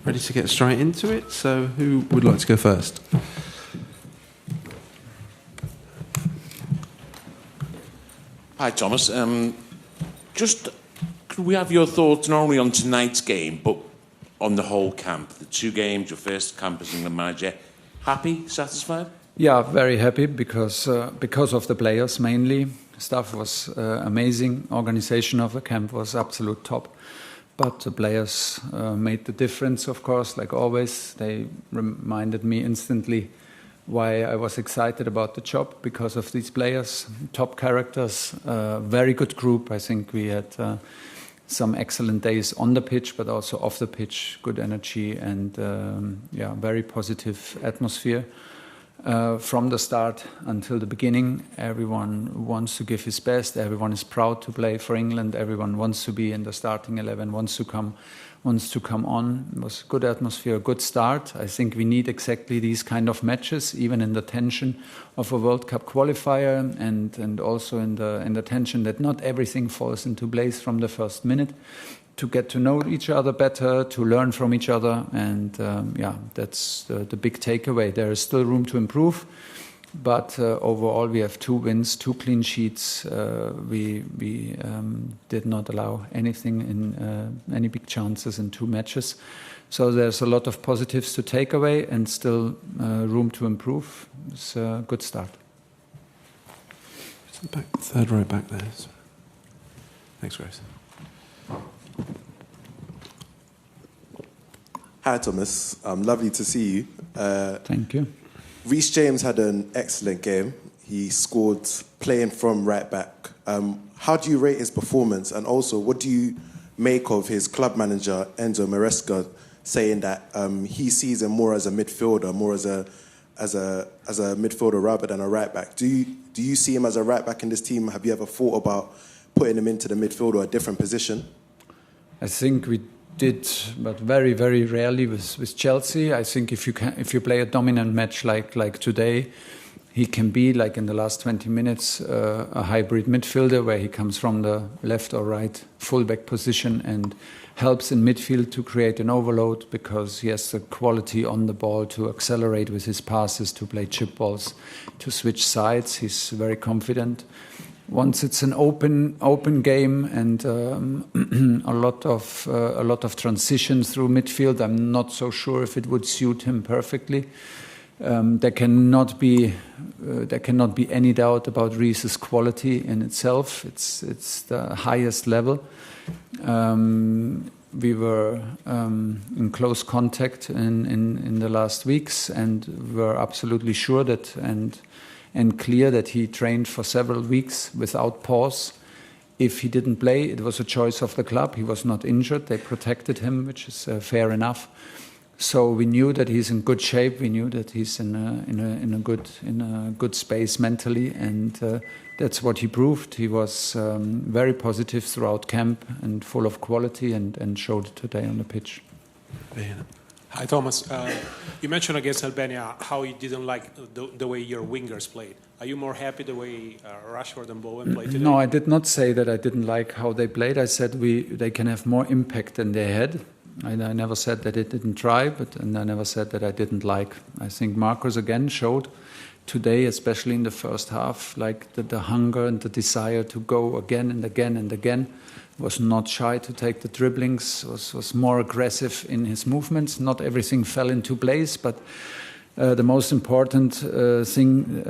ready to get straight into it. So who would like to go first? Hi, Thomas. Just could we have your thoughts not only on tonight's game, but on the whole camp? The 2 games, your first camp as England manager. Happy, satisfied? Yeah, very happy because of the players mainly. Staff was amazing. Organization of the camp was absolute top. But the players made the difference, of course, like always. They reminded me instantly why I was excited about the job, because of these players, top characters, very good group. I think we had some excellent days on the pitch, but also off the pitch, good energy and very positive atmosphere. From the start until the beginning, everyone wants to give his best. Everyone is proud to play for England. Everyone wants to be in the starting 11, wants to come on. It was a good atmosphere, a good start. I think we need exactly these kind of matches, even in the tension of a World Cup qualifier, and also in the tension that not everything falls into place from the first minute. To get to know each other better, to learn from each other, and that's the big takeaway. There is still room to improve, but overall we have 2 wins, 2 clean sheets. We did not allow anything in any big chances in 2 matches. So there's a lot of positives to take away and still room to improve. It's a good start. It's the back, 3rd row back there. Thanks, Grace. Hi, Thomas. Lovely to see you. Thank you. Reece James had an excellent game. He scored playing from right back. How do you rate his performance? And also, what do you make of his club manager, Enzo Maresca, saying that he sees him more as a midfielder, more as a midfielder rather than a right back? Do you see him as a right back in this team? Have you ever thought about putting him into the midfield or a different position? I think we did, but very, very rarely with Chelsea. I think if you play a dominant match like today, he can be, like in the last 20 minutes, a hybrid midfielder where he comes from the left or right fullback position and helps in midfield to create an overload, because he has the quality on the ball to accelerate with his passes, to play chip balls, to switch sides. He's very confident. Once it's an open game and a lot of transitions through midfield, I'm not so sure if it would suit him perfectly. There cannot be any doubt about Reece's quality in itself. It's the highest level. We were in close contact in the last weeks, and were absolutely sure that and clear that he trained for several weeks without pause. If he didn't play, it was a choice of the club. He was not injured. They protected him, which is fair enough. So we knew that he's in good shape. We knew that he's in a good space mentally, and that's what he proved. He was very positive throughout camp and full of quality, and showed it today on the pitch. Hi, Thomas. You mentioned against Albania how you didn't like the way your wingers played. Are you more happy the way Rashford and Bowen played today? No, I did not say that I didn't like how they played. I said they can have more impact than they had. I never said that it didn't try, and I never said that I didn't like. I think Marcus again showed today, especially in the first half, like the hunger and the desire to go again and again and again. Was not shy to take the dribblings, was more aggressive in his movements. Not everything fell into place, but the most important thing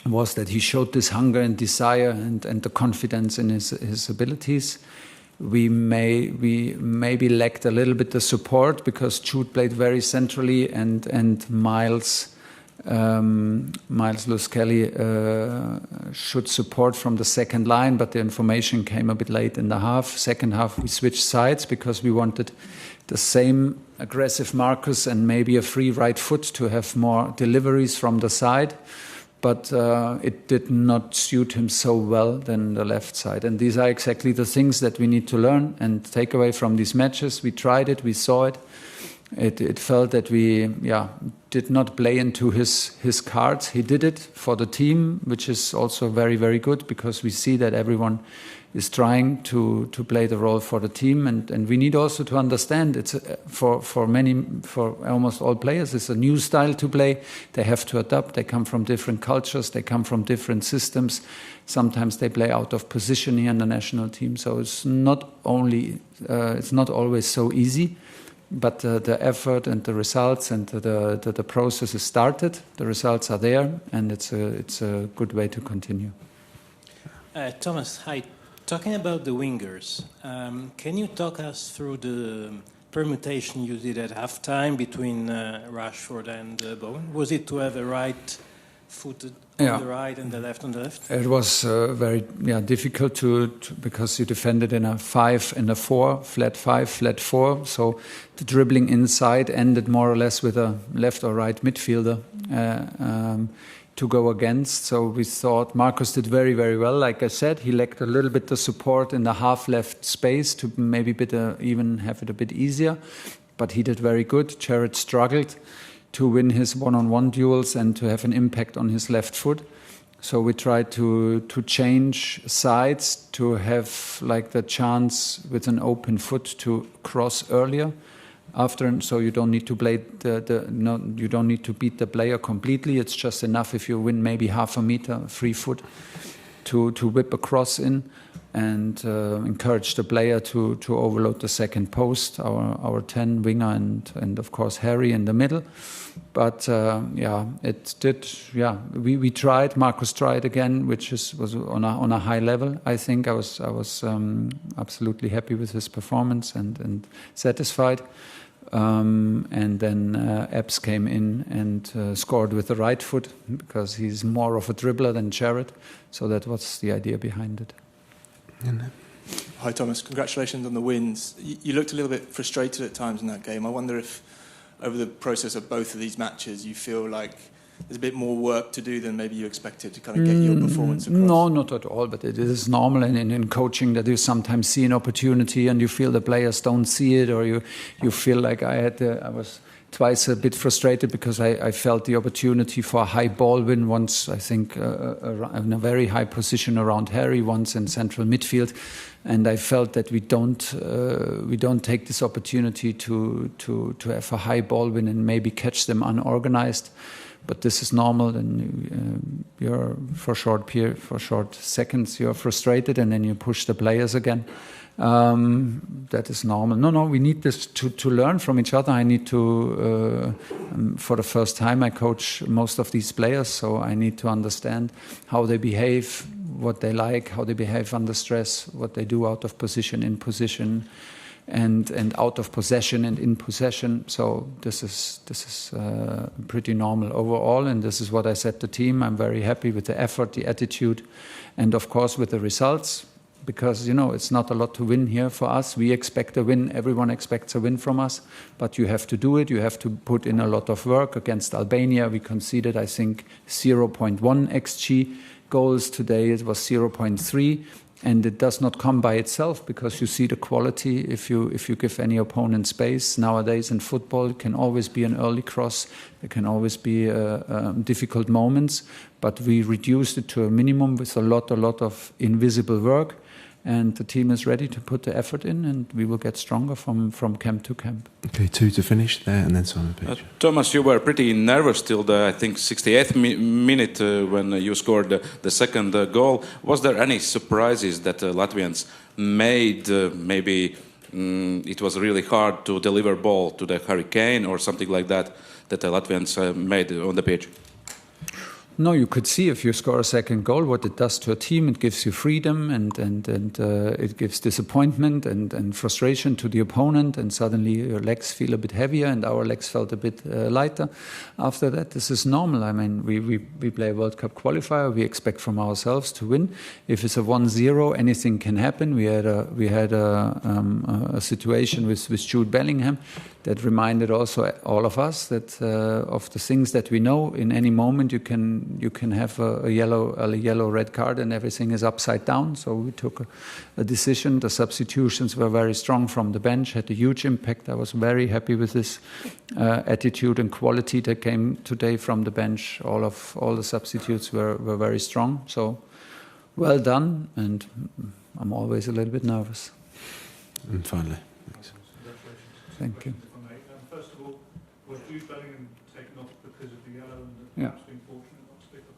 was that he showed this hunger and desire and the confidence in his abilities. We maybe lacked a little bit the support, because Jude played very centrally, and Miles Lewis-Kelly should support from the second line, but the information came a bit late in the half. Second half, we switched sides because we wanted the same aggressive Marcus and maybe a free right foot to have more deliveries from the side. But it did not suit him so well than the left side. And these are exactly the things that we need to learn and take away from these matches. We tried it, we saw it. It felt that we did not play into his cards. He did it for the team, which is also very, very good, because we see that everyone is trying to play the role for the team, and we need also to understand it's for almost all players, it's a new style to play. They have to adapt. They come from different cultures. They come from different systems. Sometimes they play out of position here in the national team. So it's not always so easy. But the effort and the results and the process is started. The results are there, and it's a good way to continue. Thomas, hi. Talking about the wingers, can you talk us through the permutation you did at halftime between Rashford and Bowen? Was it to have a right-footed on the right and the left on the left? It was very difficult to because you defended in a 5 and a 4, flat 5, flat 4. So the dribbling inside ended more or less with a left or right midfielder to go against. So we thought Marcus did very, very well. Like I said, he lacked a little bit of support in the half left space to maybe even have it a bit easier. But he did very good. Jared struggled to win his one-on-one duels and to have an impact on his left foot. So we tried to change sides to have like the chance with an open foot to cross earlier. So you don't need to play you don't need to beat the player completely. It's just enough if you win maybe half a meter, free foot, to whip a cross in and encourage the player to overload the second post. Our 10 winger and of course Harry in the middle. But it did. Yeah, we tried. Marcus tried again, which was on a high level. I think I was absolutely happy with his performance and satisfied. And then Epps came in and scored with the right foot because he's more of a dribbler than Jared. So that was the idea behind it. Hi Thomas, congratulations on the wins. You looked a little bit frustrated at times in that game. I wonder if over the process of both of these matches you feel like there's a bit more work to do than maybe you expected to kind of get your performance across? No, not at all, but it is normal in coaching that you sometimes see an opportunity and you feel the players don't see it, or you feel like I was twice a bit frustrated because I felt the opportunity for a high ball win once, I think, in a very high position around Harry, once in central midfield. And I felt that we don't take this opportunity to have a high ball win and maybe catch them unorganized. But this is normal, and you're for short seconds you're frustrated, and then you push the players again. That is normal. No, we need this to learn from each other. I need to, for the first time, I coach most of these players, so I need to understand how they behave, what they like, how they behave under stress, what they do out of position, in position, and out of possession and in possession. So this is pretty normal overall, and this is what I said to the team. I'm very happy with the effort, the attitude, and of course with the results, because it's not a lot to win here for us. We expect a win. Everyone expects a win from us, but you have to do it. You have to put in a lot of work. Against Albania, we conceded, I think, 0.1 xG goals. Today it was 0.3. And it does not come by itself, because you see the quality if you give any opponent space. Nowadays in football, it can always be an early cross. There can always be difficult moments. But we reduced it to a minimum with a lot of invisible work. And the team is ready to put the effort in, and we will get stronger from camp to camp. Okay, 2 to finish there, and then Simon Page. Thomas, you were pretty nervous till the, I think, 68th minute when you scored the second goal. Was there any surprises that Latvians made? Maybe it was really hard to deliver ball to the Hurricane or something like that the Latvians made on the pitch? No, you could see if you score a second goal what it does to a team. It gives you freedom and it gives disappointment and frustration to the opponent, and suddenly your legs feel a bit heavier, and our legs felt a bit lighter after that. This is normal. I mean, we play a World Cup qualifier. We expect from ourselves to win. If it's a 1-0, anything can happen. We had a situation with Jude Bellingham that reminded also all of us that of the things that we know. In any moment, you can have a yellow red card, and everything is upside down. So we took a decision. The substitutions were very strong from the bench, had a huge impact. I was very happy with this attitude and quality that came today from the bench. All the substitutes were very strong. So well done, and I'm always a little bit nervous. And finally, thanks. Thank you. First of all, was Jude Bellingham taken off because of the yellow and Yeah. perhaps been fortunate not to pick up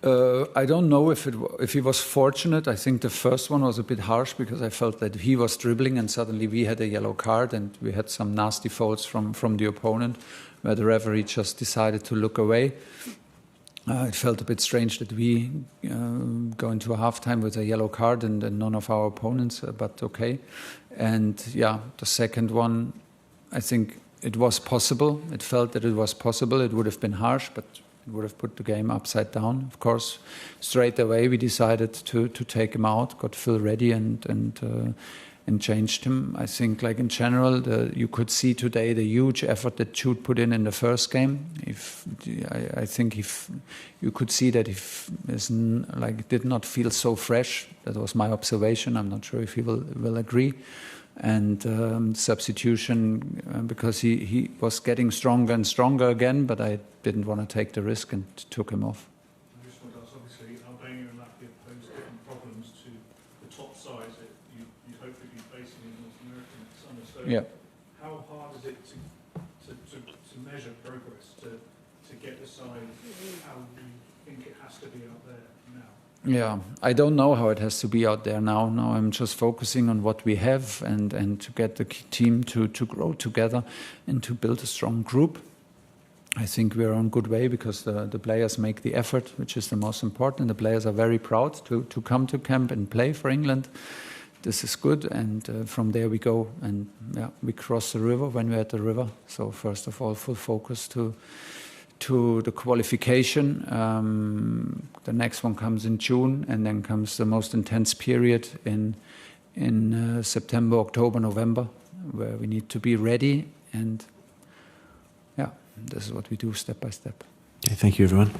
another one? I don't know if he was fortunate. I think the first one was a bit harsh because I felt that he was dribbling and suddenly we had a yellow card and we had some nasty faults from the opponent where the referee just decided to look away. It felt a bit strange that we go into a halftime with a yellow card and none of our opponents, but okay. And yeah, the second one, I think it was possible. It felt that it was possible. It would have been harsh, but it would have put the game upside down. Of course, straight away we decided to take him out, got Phil ready and changed him. I think, like in general, you could see today the huge effort that Jude put in the first game. I think you could see that did not feel so fresh. That was my observation. I'm not sure if he will agree. And substitution because he was getting stronger and stronger again, but I didn't want to take the risk and took him off. I just want to ask, obviously, Albania and Latvia pose different problems to the top sides that you'd hopefully be facing in North America next summer. So Yeah. how hard is it to measure progress, to get the side how you think it has to be out there now? Yeah, I don't know how it has to be out there now. Now I'm just focusing on what we have and to get the team to grow together and to build a strong group. I think we're on good way because the players make the effort, which is the most important. The players are very proud to come to camp and play for England. This is good, and from there we go, and yeah, we cross the river when we're at the river. So first of all, full focus to the qualification. The next one comes in June, and then comes the most intense period in September, October, November, where we need to be ready. And yeah, this is what we do step by step. Okay, thank you, everyone.